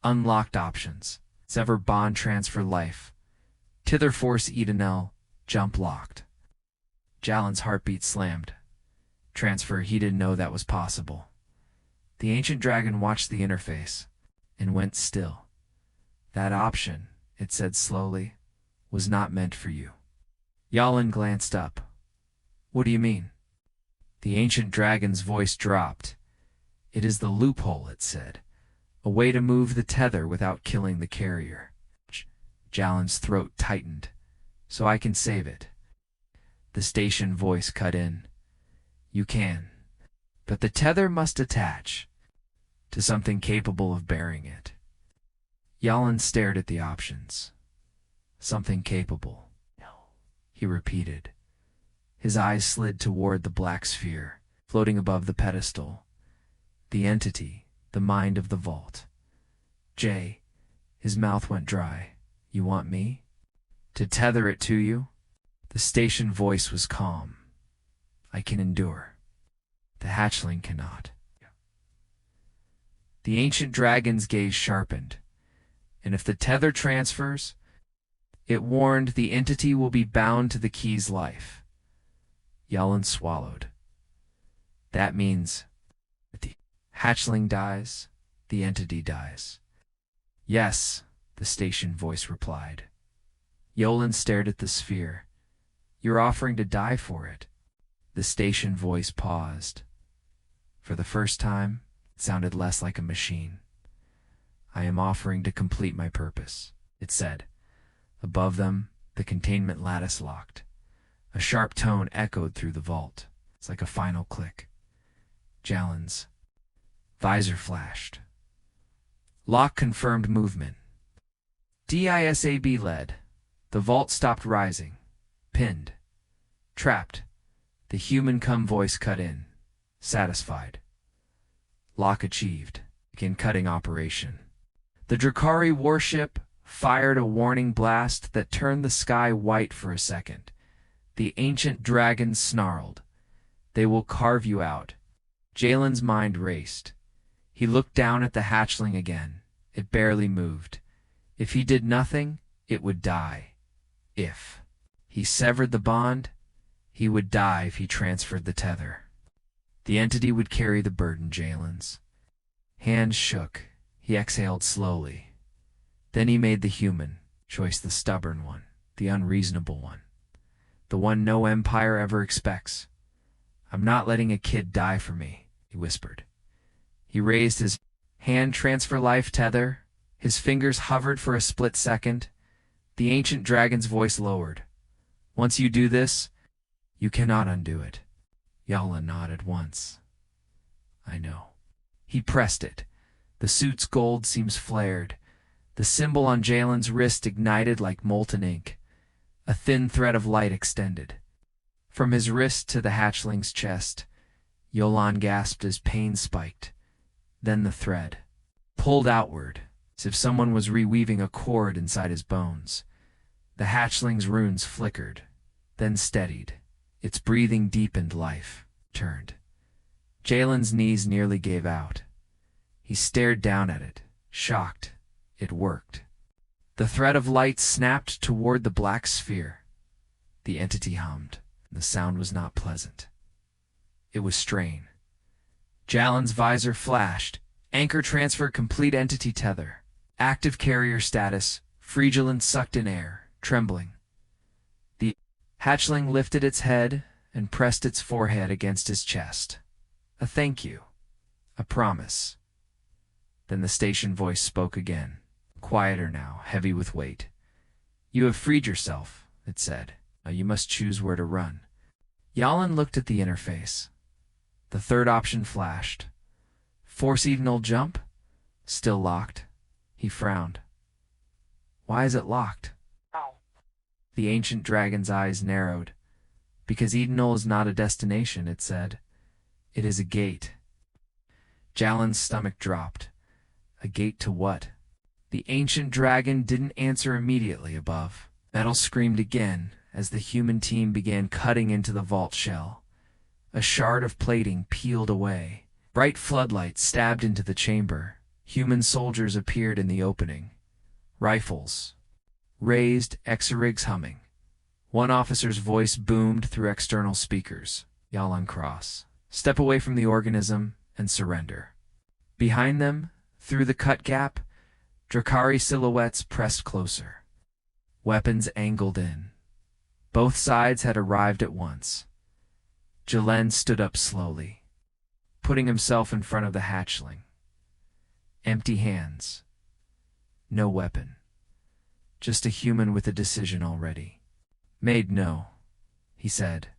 Unlocked options. Sever bond transfer life. Tether force Edenol. Jump locked. Jalen's heartbeat slammed. Transfer, he didn't know that was possible. The ancient dragon watched the interface and went still. That option, it said slowly, was not meant for you. Jalen glanced up. What do you mean? The ancient dragon's voice dropped. It is the loophole, it said. A way to move the tether without killing the carrier. Jalen's throat tightened. So I can save it. The station voice cut in. You can. But the tether must attach to something capable of bearing it. Jalen stared at the options. Something capable. No, he repeated. His eyes slid toward the black sphere, floating above the pedestal. The entity, the mind of the vault. Jay, his mouth went dry. You want me to tether it to you? The station voice was calm. I can endure. The hatchling cannot. The ancient dragon's gaze sharpened. And if the tether transfers, it warned, the entity will be bound to the key's life. Jalen swallowed. That means The hatchling dies, the entity dies. Yes, the station voice replied. Yolan stared at the sphere. You're offering to die for it. The station voice paused. For the first time, it sounded less like a machine. I am offering to complete my purpose, it said. Above them, the containment lattice locked. A sharp tone echoed through the vault. It's like a final click. Jalen's visor flashed. Lock confirmed movement. DISAB led. The vault stopped rising. Pinned. Trapped. The human-come voice cut in. Satisfied. Lock achieved. Begin cutting operation. The Drakari warship fired a warning blast that turned the sky white for a second. The ancient dragon snarled. They will carve you out. Jalen's mind raced. He looked down at the hatchling again. It barely moved. If he did nothing, it would die. If he severed the bond, he would die if he transferred the tether. The entity would carry the burden. Jalen's hands shook. He exhaled slowly. Then he made the human choice, the stubborn one, the unreasonable one, the one no empire ever expects. I'm not letting a kid die for me, he whispered. He raised his hand. Transfer life tether. His fingers hovered for a split second. The ancient dragon's voice lowered. Once you do this, you cannot undo it. Yala nodded once. I know. He pressed it. The suit's gold seams flared. The symbol on Jalen's wrist ignited like molten ink. A thin thread of light extended. From his wrist to the hatchling's chest, Yolan gasped as pain spiked. Then the thread pulled outward, as if someone was reweaving a cord inside his bones. The hatchling's runes flickered, then steadied. Its breathing deepened. Life turned. Jalen's knees nearly gave out. He stared down at it, shocked. It worked. The thread of light snapped toward the black sphere. The entity hummed. The sound was not pleasant. It was strain. Jalen's visor flashed. Anchor transfer complete. Entity tether. Active carrier status. Freegilant sucked in air, trembling. The hatchling lifted its head and pressed its forehead against his chest. A thank you. A promise. Then the station voice spoke again, quieter now, heavy with weight. You have freed yourself, it said. Now you must choose where to run. Yalan looked at the interface. The third option flashed. Force Edenol jump? Still locked. He frowned. Why is it locked? The ancient dragon's eyes narrowed. Because Edenol is not a destination, it said. It is a gate. Jalen's stomach dropped. A gate to what? The ancient dragon didn't answer immediately. Above, metal screamed again as the human team began cutting into the vault shell. A shard of plating peeled away. Bright floodlights stabbed into the chamber. Human soldiers appeared in the opening. Rifles raised, exorigs humming. One officer's voice boomed through external speakers. Jalen Cross. Step away from the organism and surrender. Behind them, through the cut gap, Drakari silhouettes pressed closer. Weapons angled in. Both sides had arrived at once. Jalen stood up slowly, putting himself in front of the hatchling. Empty hands. No weapon. Just a human with a decision already made. No, he said.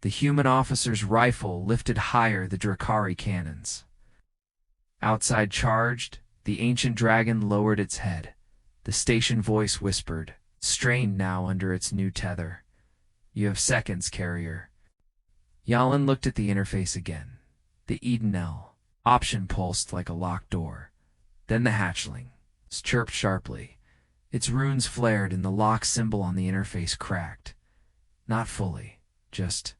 The human officer's rifle lifted higher the Drakari cannons. Outside charged, the ancient dragon lowered its head. The station voice whispered, strained now under its new tether. You have seconds, carrier. Yalan looked at the interface again. The Edenol option pulsed like a locked door. Then the hatchling chirped sharply. Its runes flared and the lock symbol on the interface cracked. Not fully, just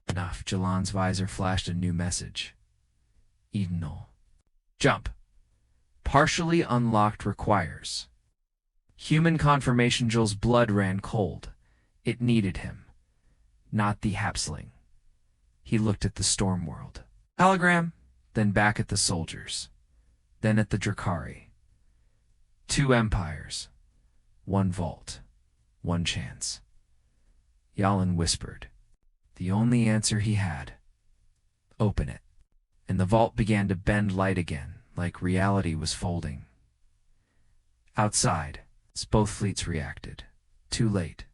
enough. Jalen's visor flashed a new message. Edenol. Jump. Partially unlocked requires. Human confirmation. Joel's blood ran cold. It needed him, not the hatchling. He looked at the storm world. Hologram. then back at the soldiers, then at the Drakari. 2 empires, 1 vault, 1 chance. Yalen whispered. The only answer he had. Open it. And the vault began to bend light again, like reality was folding. Outside, both fleets reacted. Too late.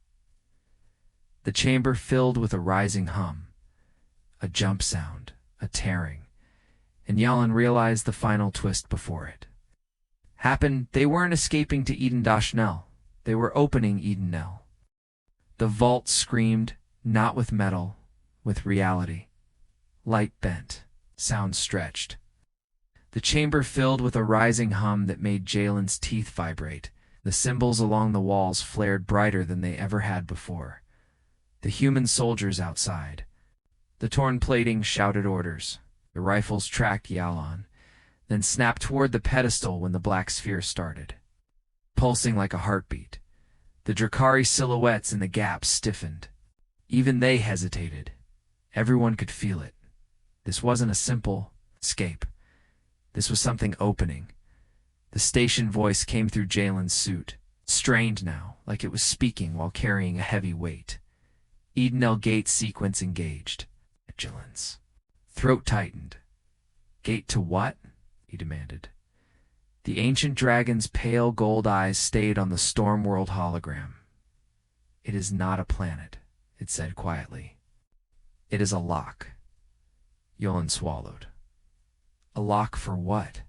The chamber filled with a rising hum, a jump sound, a tearing, and Yalen realized the final twist before it. Happened, they weren't escaping to Edenol. They were opening Edenol. The vault screamed, not with metal, with reality. Light bent, sound stretched. The chamber filled with a rising hum that made Jalen's teeth vibrate. The symbols along the walls flared brighter than they ever had before. The human soldiers outside. The torn plating shouted orders. The rifles tracked Yalen, then snapped toward the pedestal when the black sphere started. Pulsing like a heartbeat, the Drakari silhouettes in the gaps stiffened. Even they hesitated. Everyone could feel it. This wasn't a simple escape. This was something opening. The station voice came through Jalen's suit, strained now, like it was speaking while carrying a heavy weight. Edenol gate sequence engaged. Vigilance. Throat tightened. Gate to what? He demanded. The ancient dragon's pale gold eyes stayed on the Stormworld hologram. It is not a planet, it said quietly. It is a lock. Yalen swallowed. A lock for what?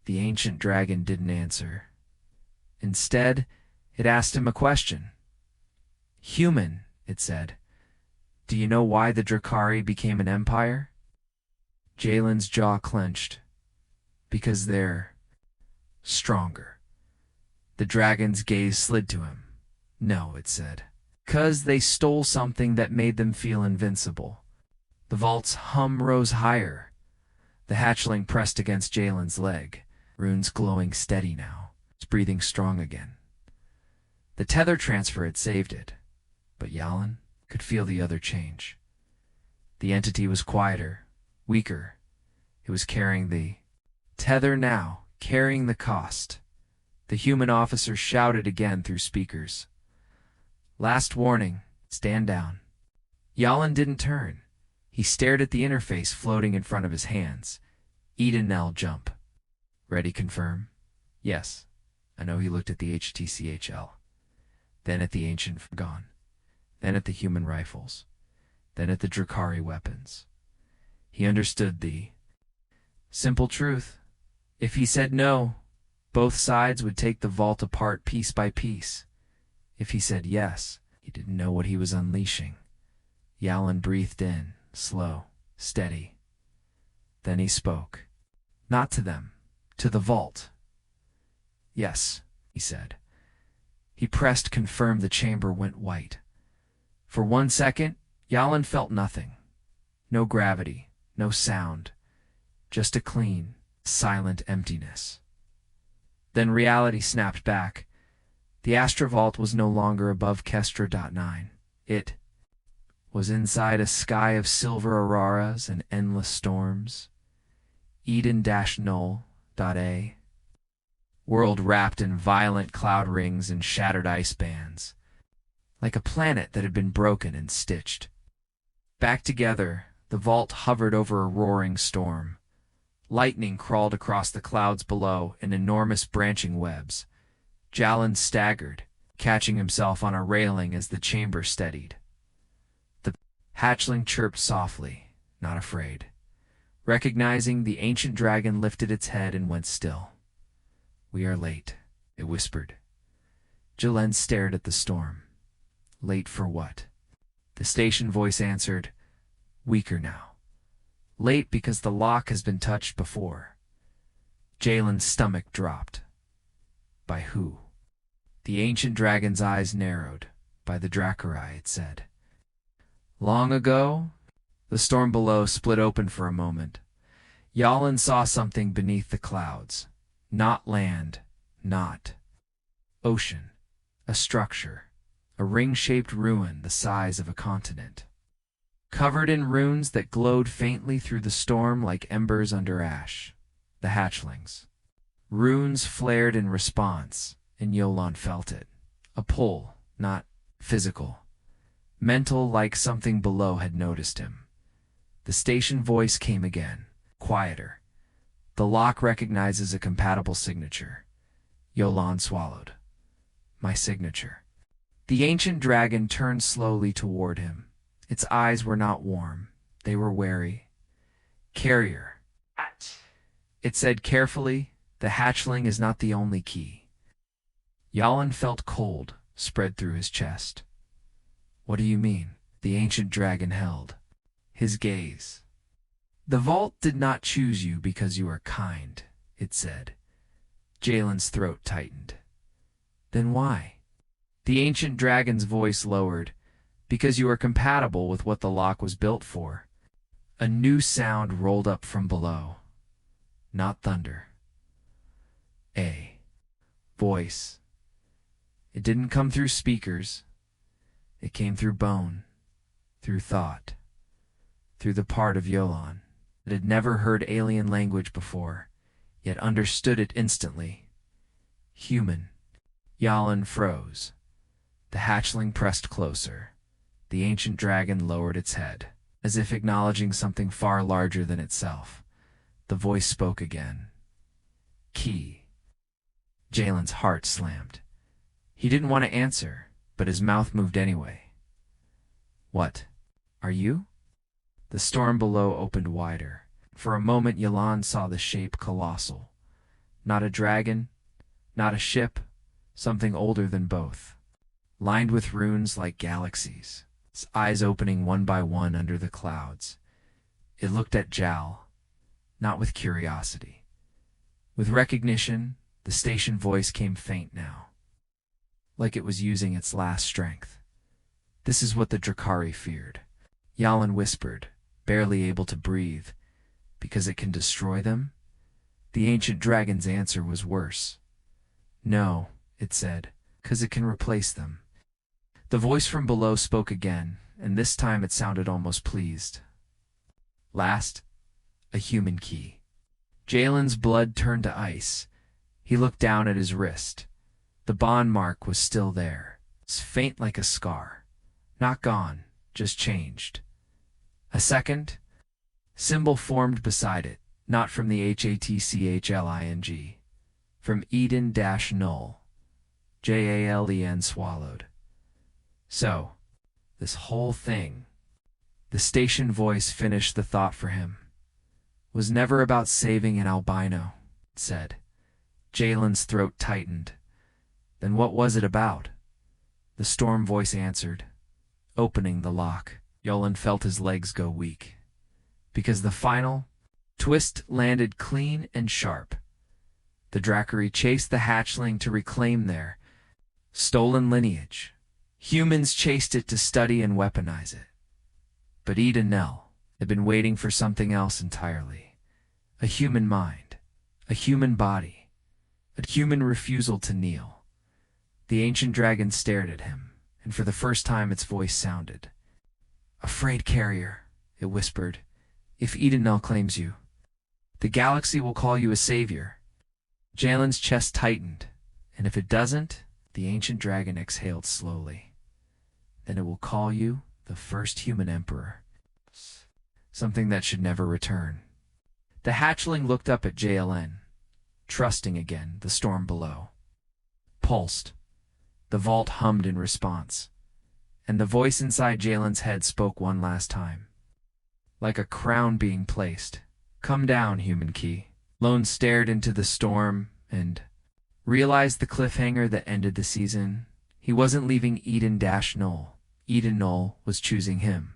The ancient dragon didn't answer. Instead, it asked him a question. Human, it said. Do you know why the Drakari became an empire? Jalen's jaw clenched. Because they're stronger. The dragon's gaze slid to him. No, it said. 'Cause they stole something that made them feel invincible. The vault's hum rose higher. The hatchling pressed against Jalen's leg, runes glowing steady now, its breathing strong again. The tether transfer had saved it, but Yalen could feel the other change. The entity was quieter, weaker. It was carrying the tether now, carrying the cost. The human officer shouted again through speakers. Last warning, stand down. Yalen didn't turn. He stared at the interface floating in front of his hands. Edenol jump. Ready confirm? Yes. I know he looked at the HTCHL. Then at the ancient gone. Then at the human rifles. Then at the Drakari weapons. He understood the simple truth. If he said no, both sides would take the vault apart piece by piece. If he said yes, he didn't know what he was unleashing. Yalen breathed in, slow, steady. Then he spoke. Not to them, to the vault. Yes, he said. He pressed confirm. The chamber went white. For 1 second, Yalen felt nothing. No gravity, no sound. Just a clean, silent emptiness. Then reality snapped back. The Astrovault was no longer above Kestra.9. It was inside a sky of silver auroras and endless storms. Eden-Null.A. World wrapped in violent cloud rings and shattered ice bands. Like a planet that had been broken and stitched. Back together, the vault hovered over a roaring storm. Lightning crawled across the clouds below in enormous branching webs. Yalen staggered, catching himself on a railing as the chamber steadied. The hatchling chirped softly, not afraid. Recognizing, the ancient dragon lifted its head and went still. We are late, it whispered. Jalen stared at the storm. Late for what? The station voice answered, weaker now. Late because the lock has been touched before. Jalen's stomach dropped. By who? The ancient dragon's eyes narrowed. By the Drakari, it said. Long ago? The storm below split open for a moment. Yalen saw something beneath the clouds. Not land, not ocean. A structure. A ring-shaped ruin the size of a continent. covered in runes that glowed faintly through the storm like embers under ash. The hatchlings. Runes flared in response, and Elon felt it. A pull, not physical. Mental, like something below had noticed him. The station voice came again, quieter. The lock recognizes a compatible signature. Elon swallowed. My signature. The ancient dragon turned slowly toward him. Its eyes were not warm. They were wary. Carrier. It said carefully, the hatchling is not the only key. Elon felt cold spread through his chest. What do you mean? The ancient dragon held his gaze. The vault did not choose you because you are kind, it said. Jalen's throat tightened. Then why? The ancient dragon's voice lowered. Because you are compatible with what the lock was built for. A new sound rolled up from below. Not thunder. A voice. It didn't come through speakers. It came through bone, through thought, through the part of Elon that had never heard alien language before, yet understood it instantly. Human. Elon froze. The hatchling pressed closer. The ancient dragon lowered its head, as if acknowledging something far larger than itself. The voice spoke again. Key. Jalen's heart slammed. He didn't want to answer, but his mouth moved anyway. What? Are you? The storm below opened wider. For a moment Elon saw the shape colossal. Not a dragon, not a ship, something older than both. Lined with runes like galaxies, its eyes opening one by one under the clouds. It looked at Jal, not with curiosity. With recognition, the station voice came faint now, like it was using its last strength. This is what the Drakari feared. Elon whispered, barely able to breathe. Because it can destroy them? The ancient dragon's answer was worse. No, it said, because it can replace them. The voice from below spoke again, and this time it sounded almost pleased. Last, a human key. Jalen's blood turned to ice. He looked down at his wrist. The bond mark was still there. It's faint like a scar. Not gone, just changed. A second symbol formed beside it, not from the HATCHLING. From Eden-Null. JALEN swallowed. So, this whole thing, the station voice finished the thought for him, was never about saving an albino, it said. Jalen's throat tightened. Then what was it about? The storm voice answered, opening the lock. Elon felt his legs go weak. Because the final twist landed clean and sharp. The Drakari chased the hatchling to reclaim their stolen lineage. Humans chased it to study and weaponize it. But Edenol had been waiting for something else entirely. A human mind, a human body, a human refusal to kneel. The ancient dragon stared at him, and for the first time its voice sounded. Afraid carrier, it whispered, if Edenol claims you, the galaxy will call you a savior. Jalen's chest tightened, and if it doesn't, the ancient dragon exhaled slowly. Then it will call you the first human emperor. Something that should never return. The hatchling looked up at Jalen, trusting again the storm below. Pulsed. The vault hummed in response, and the voice inside Jalen's head spoke one last time. Like a crown being placed. Come down, human key. Lone stared into the storm and realized the cliffhanger that ended the season. He wasn't leaving Eden-Null. Edenol was choosing him.